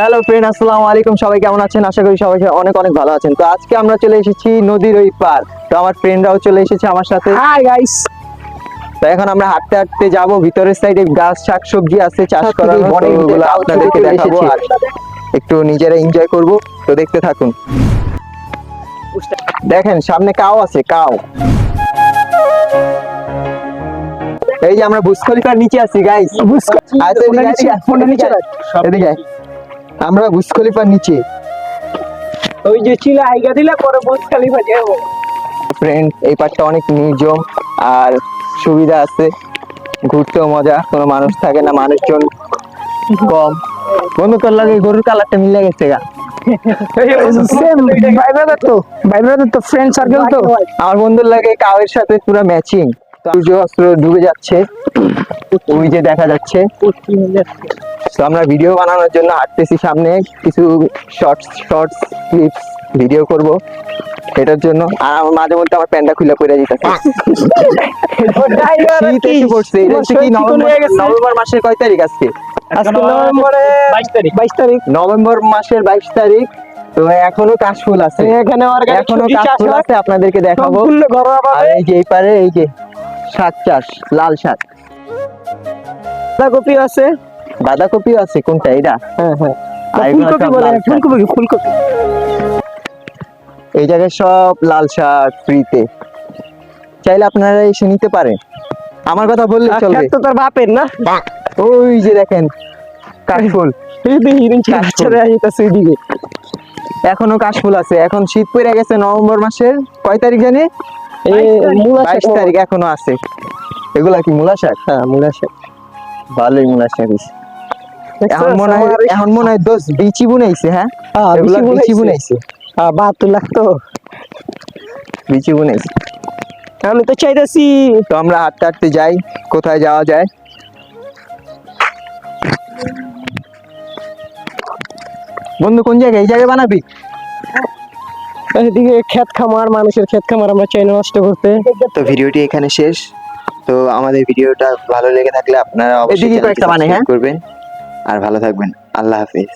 Hello friend, আসসালামু আলাইকুম। সবাই কেমন আছেন? আশা করি সবাই অনেক অনেক ভালো আছেন। তো আজকে আমরা চলে এসেছি নদীর ওই পার। তো আমার ফ্রেন্ডরাও চলে এসেছে আমার সাথে। Hi guys. তো এখন আমরা হাঁটতে হাঁটতে যাব, ভিতরের সাইডে গাছ শাকসবজি আছে চাষ করা, ওগুলো আপনাদেরকে দেখাবো আর একটু নিজেরা এনজয় করব। তো দেখতে থাকুন। দেখেন সামনে কাও আছে, কাও। এই যে আমরা বুর্জ খলিফার নিচে আছি গাইস। আমরা বুর্জ খলিফার নিচে। ওই যে ছিল আইগা দিলা পরে বুর্জ খলিফা যাবো। ফ্রেন্ড, এই পার্কটা অনেক নির্জন আর সুবিধা আছে, ঘুরতেও মজা, কোনো মানুষ থাকে না, মানুষজন কম। বন্ধু তোর লাগে গরুর কালারটা মিলে গেছে গা। সেম ভাইব্রাদার তো ফ্রেন্ড সার্কেল তো। আমার বন্ধুর লাগে কাওয়ের সাথে পুরো ম্যাচিং। সূর্য অস্ত্র ডুবে যাচ্ছে, ওই যে দেখা যাচ্ছে। তো আমরা ভিডিও বানানোর জন্য হাঁটতেছি, সামনে কিছু শর্টস ক্লিপস ভিডিও করব এটার জন্য। আর আমার মাঝে মধ্যে আমার প্যান্টটা খুলে পড়ে যেতেছে। শীত এসে পড়ছে। এটা হচ্ছে কি নভেম্বর মাসের কয় তারিখ আজকে? আজকে নভেম্বরের 22 তারিখ। নভেম্বর মাসের 22 তারিখ। তো এখনো কাশফুল আছে, এখানে এখনো কাশফুল আছে, আপনাদেরকে দেখাবো। আর এই যে এই পারে এই যে শাক চাষ, লাল শাক, বাঁধাকপি আছে। বাঁধাকপিও আছে। কোনটা এটা? হ্যাঁ হ্যাঁ, আর এগুলো ফুলকপি সব বলে, লাল শাক। ফুলকপি। এই জায়গায় সব লাল শাক ফ্রিতে, চাইলে আপনারা এসে নিতে পারেন। আমার কথা বললে চলবে। তো তোর বাপের না? ওই যে দেখেন কাশফুল, এই যে হিরিন বাচ্চারা আইতাছে এদিকে। এখনো কাশফুল আছে। এখন শীত পড়ে গেছে নভেম্বর মাসের কয় তারিখ জানি? 22 তারিখ এখনো আছে। এগুলা কি মূলা শাক? হ্যাঁ, মূলা শাক। ভালোই মূলা শাক হইছে। এখন মনে হয় দোষ বিচি বুনাইছে। হ্যাঁ, এগুলা বিচি বুনাইছে। 72 লাখ তো বিচি বুনাইছে। আমি তো চাইতেছি। তো আমরা হাঁটতে হাঁটতে যাই, কোথায় যাওয়া যায়। বন্ধু কোন জায়গায়? এই জায়গায় বানাবি? এদিকে ক্ষেত খামার, মানুষের ক্ষেত খামার আমরা চাই না নষ্ট করতে। তো ভিডিওটি এখানে শেষ। তো আমাদের ভিডিওটা ভালো লেগে থাকলে আপনারা অবশ্যই চ্যানেলটি সাবস্ক্রাইব করবেন আর ভালো থাকবেন। আল্লাহ হাফেজ।